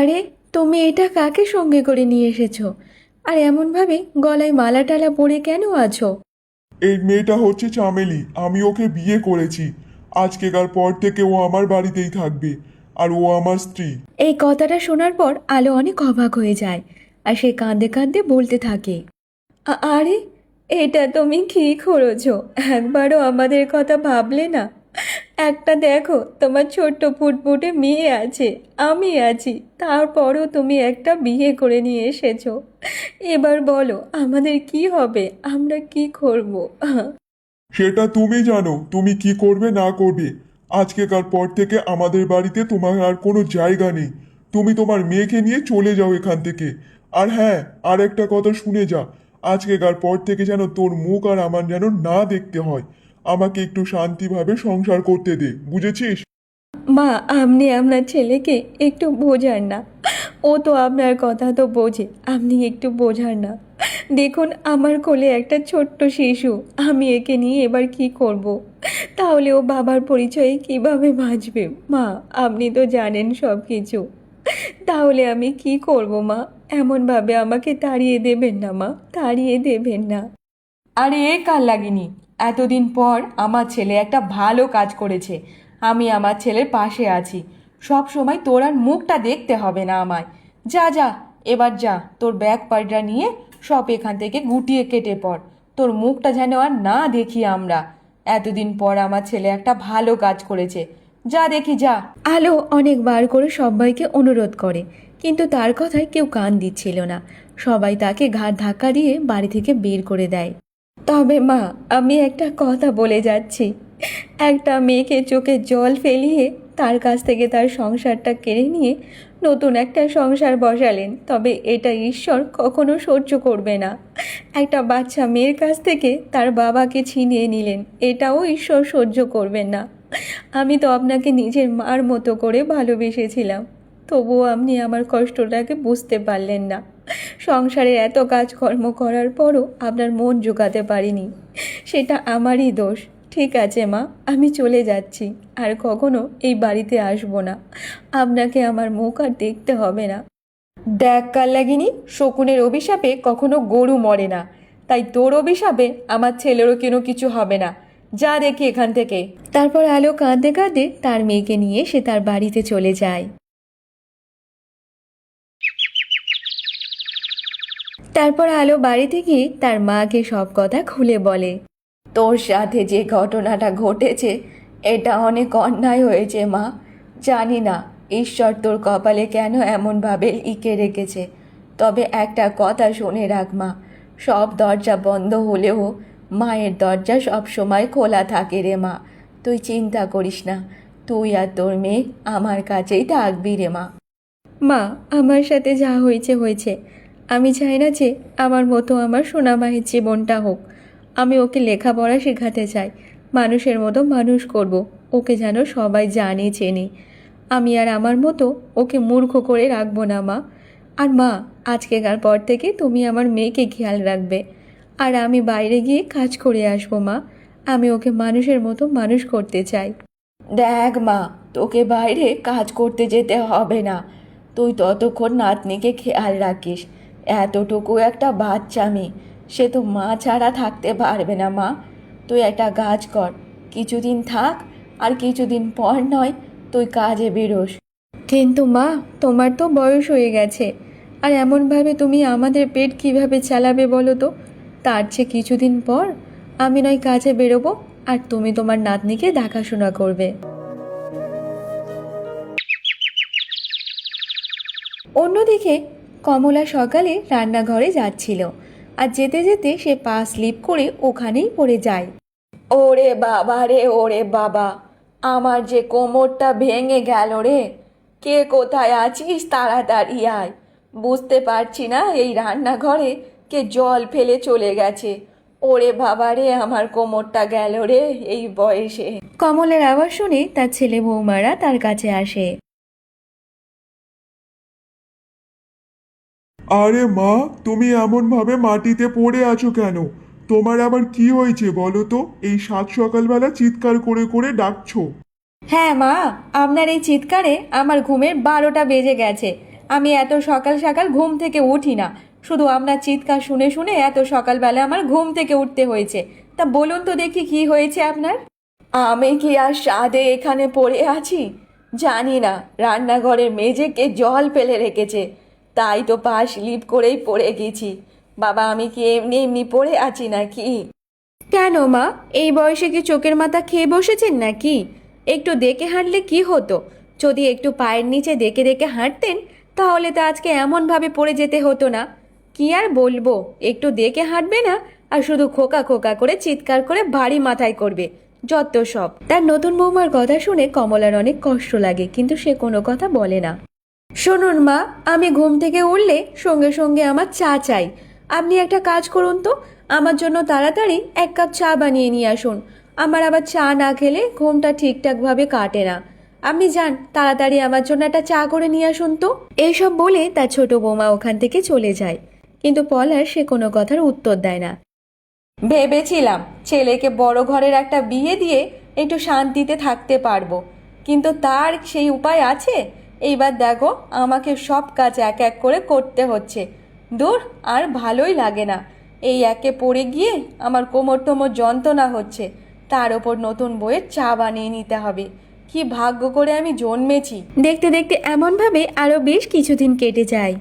আরে, তুমি এটা কাকে সঙ্গে করে নিয়ে এসেছো? আর এমনভাবে গলায় মালা টালা পরে কেন আছো? এই মেয়েটা হচ্ছে চামেলি। আমি ওকে বিয়ে করেছি। আজকেকার পর থেকে ও আমার বাড়িতেই থাকবে। আর ও আমার স্ত্রী। এই কথাটা শোনার পর আলো অনেক অবাক হয়ে যায়। আর সে কাঁদতে কাঁদতে বলতে থাকে, আরে, এটা তুমি কি করেছো? একবারও আমাদের কথা ভাবলে না? একটা দেখো, তোমার ছোট্ট ফুটফুটে মেয়ে আছে, আমি আছি, তারপরও তুমি একটা বিয়ে করে নিয়ে এসেছো। এবার বলো আমাদের কি হবে, আমরা কি করব? সেটা তুমি জানো তুমি কি করবে না করবে। আজকেকার পর থেকে আমাদের বাড়িতে তোমার আর কোনো জায়গা নেই। তুমি তোমার মেয়েকে নিয়ে চলে যাও এখান থেকে। আর হ্যাঁ, আর একটা কথা শুনে যা। আজকেকার পর থেকে যেন তোর মুখ আর আমার যেন না দেখতে হয়। আমাকে একটু শান্তিভাবে সংসার করতে দে, বুঝেছিস? মা, আপনি আপনার ছেলেকে একটু বোঝান না। ও তো আপনার কথা তো বোঝে, আপনি একটু বোঝান না। দেখুন, আমার কোলে একটা ছোট্ট শিশু, আমি একে নিয়ে এবার কি করব। তাহলে ও বাবার পরিচয়ে কিভাবে বাঁচবে? মা, আপনি তো জানেন সব কিছু। তাহলে আমি কি করব মা? এমনভাবে আমাকে তাড়িয়ে দেবেন না মা, তাড়িয়ে দেবেন না। আরে এ কাল লাগেনি। এতদিন পর আমার ছেলে একটা ভালো কাজ করেছে। আমি আমার ছেলের পাশে আছি। সব সময় তোর আর মুখটা দেখতে হবে না আমায়। যা যা, এবার যা, তোর ব্যাগ পায়রা নিয়ে সব এখান থেকে গুটিয়ে কেটে পড়। তোর মুখটা যেন আর না দেখি আমরা। এতদিন পর আমার ছেলে একটা ভালো কাজ করেছে। যা দেখি যা। আলো অনেকবার করে সবাইকে অনুরোধ করে, কিন্তু তার কথায় কেউ কান দিচ্ছিল না। সবাই তাকে ঘাড় ধাক্কা দিয়ে বাড়ি থেকে বের করে দেয়। তবে মা, আমি একটা কথা বলে যাচ্ছি। একটা মেয়েকে চোখে জল ফেলিয়ে তার কাছ থেকে তার সংসারটা কেড়ে নিয়ে নতুন একটা সংসার বসালেন, তবে এটা ঈশ্বর কখনো সহ্য করবে না। একটা বাচ্চা মেয়ের কাছ থেকে তার বাবাকে ছিনিয়ে নিলেন, এটাও ঈশ্বর সহ্য করবেন না। আমি তো আপনাকে নিজের মার মতো করে ভালোবেসেছিলাম, তবুও আপনি আমার কষ্টটাকে বুঝতে পারলেন না। সংসারে এত কাজকর্ম করার পরও আপনার মন জোগাতে পারিনি, সেটা আমারই দোষ। ঠিক আছে মা, আমি চলে যাচ্ছি, আর কখনো এই বাড়িতে আসবো না। আপনাকে আমার মুখ আর দেখতে হবে না। দেখ কাল লাগিনি, শকুনের অভিশাপে কখনো গরু মরে না। তাই তোর অভিশাপে আমার ছেলেরও কোনো কিছু হবে না। যা দেখি এখান থেকে। তারপর আলো কাঁদতে কাঁদতে তার মেয়েকে নিয়ে সে তার বাড়িতে চলে যায়। তারপর আলো বাড়িতে গিয়ে তার মাকে সব কথা খুলে বলে। তোর সাথে যে ঘটনাটা ঘটেছে, এটা অনেক অন্যায় হয়েছে মা। জানি না ঈশ্বর তোর কপালে কেন এমনভাবে লিখে রেখেছে। তবে একটা কথা শুনে রাখ মা, সব দরজা বন্ধ হলেও মায়ের দরজা সব সময় খোলা থাকে রে মা। তুই চিন্তা করিস না, তুই আর তোর মেয়ে আমার কাছেই থাকবি রে মা। মা, আমার সাথে যা হয়েছে হয়েছে। আমি চাই না যে আমার মতো আমার সোনা মায়ের জীবনটা হোক। আমি ওকে লেখাপড়া শেখাতে চাই, মানুষের মতো মানুষ করব। ওকে যেন সবাই জানে চেনে। আমি আর আমার মতো ওকে মূর্খ করে রাখবো না মা। আর মা, আজকেকার পর থেকে তুমি আমার মেয়েকে খেয়াল রাখবে। আর আমি বাইরে গিয়ে কাজ করে আসবো মা। আমি ওকে মানুষের মতো মানুষ করতে চাই। দেখ মা, তোকে বাইরে কাজ করতে যেতে হবে না। তুই ততক্ষণ নাতনিকে খেয়াল রাখিস। এতটুকু একটা বাচ্চা মেয়ে, সে তো মা ছাড়া থাকতে পারবে না মা। তুই একটা কাজ কর, কিছুদিন থাক, আর কিছুদিন পর নয় তুই কাজে বেরোস। কিন্তু মা, তোমার তো বয়স হয়ে গেছে, আর এমনভাবে তুমি আমাদের পেট কিভাবে চালাবে বলো তো? তার চেয়ে কিছুদিন পর আমি নয় কাজে বেরোবো, আর তুমি তোমার নাতনিকে দেখাশোনা করবে। অন্যদিকে কমলা সকালে রান্নাঘরে যাচ্ছিল, আর যেতে যেতে সে পা স্লিপ করে ওখানেই পড়ে যায়। ওরে বাবা রে, ওরে বাবা, আমার যে কোমরটা ভেঙে গেল রে। কে কোথায় আছিস, তাড়াতাড়ি আয়। বুঝতে পারছি না এই রান্নাঘরে কে জল ফেলে চলে গেছে। ওরে বাবা রে, আমার কোমরটা গেল রে এই বয়সে। কমলের আওয়াজ শুনে তার ছেলে বৌমারা তার কাছে আসে। আরে মা, তুমি এমনভাবে মাটিতে পড়ে আছো কেন? তোমার আবার কি হয়েছে বলো তো? এই সাত সকালবেলা চিৎকার করে করে ডাকছো। হ্যাঁ মা, আপনার এই চিৎকারে আমার ঘুমের 12টা বেজে গেছে। আমি এত সকাল সকাল ঘুম থেকে উঠি না, শুধু আপনার চিৎকার শুনে শুনে এত সকালবেলা আমার ঘুম থেকে উঠতে হয়েছে। তা বলুন তো দেখি কি হয়েছে আপনার? আমি কি আর সাদে এখানে পড়ে আছি? জানি না রান্নাঘরের মেঝে কে জল ফেলে রেখেছে, তাই তো পা স্লিপ করেই পড়ে গেছি। বাবা আমি কি এমনি এমনি পড়ে আছি নাকি? কেন মা, এই বয়সে কি চোখের মাথা খেয়ে বসেছেন নাকি? একটু দেখে হাঁটলে কি হতো? যদি একটু পায়ের নিচে দেখে দেখে হাঁটতেন তাহলে তো আজকে এমনভাবে পড়ে যেতে হতো না। কি আর বলবো, একটু দেখে হাঁটবে না আর শুধু খোকা খোকা করে চিৎকার করে ভারী মাথায় করবে, যত সব। তার নতুন বৌমার কথা শুনে কমলার অনেক কষ্ট লাগে, কিন্তু সে কোনো কথা বলে না। শুনুন মা, আমি ঘুম থেকে উঠলে সঙ্গে সঙ্গে আমার চা চাই। আপনি একটা কাজ করুন তো, আমার জন্য তাড়াতাড়ি 1 কাপ চা বানিয়ে নিয়ে আসুন। আমার আবার চা না খেলে ঘুমটা ঠিকঠাকভাবে কাটে না। আপনি যান, তাড়াতাড়ি আমার জন্য একটা চা করে নিয়ে আসুন তো। এইসব বলে তার ছোট বৌমা ওখান থেকে চলে যায়, কিন্তু পলাশ সে কোনো কথার উত্তর দেয় না। ভেবেছিলাম ছেলেকে বড় ঘরের একটা বিয়ে দিয়ে একটু শান্তিতে থাকতে পারবো, কিন্তু তার সেই উপায় আছে? এইবার দেখো আমাকে সব কাজ এক এক করে করতে হচ্ছে। দূর, আর ভালোই লাগে না। এই একে পড়ে গিয়ে আমার কোমর টোমর যন্ত্রণা হচ্ছে, তার ওপর নতুন বইয়ের চা বানিয়ে নিতে হবে। কি ভাগ্য করে আমি জন্মেছি। দেখতে দেখতে এমনভাবে আরও বেশ কিছুদিন কেটে যায়।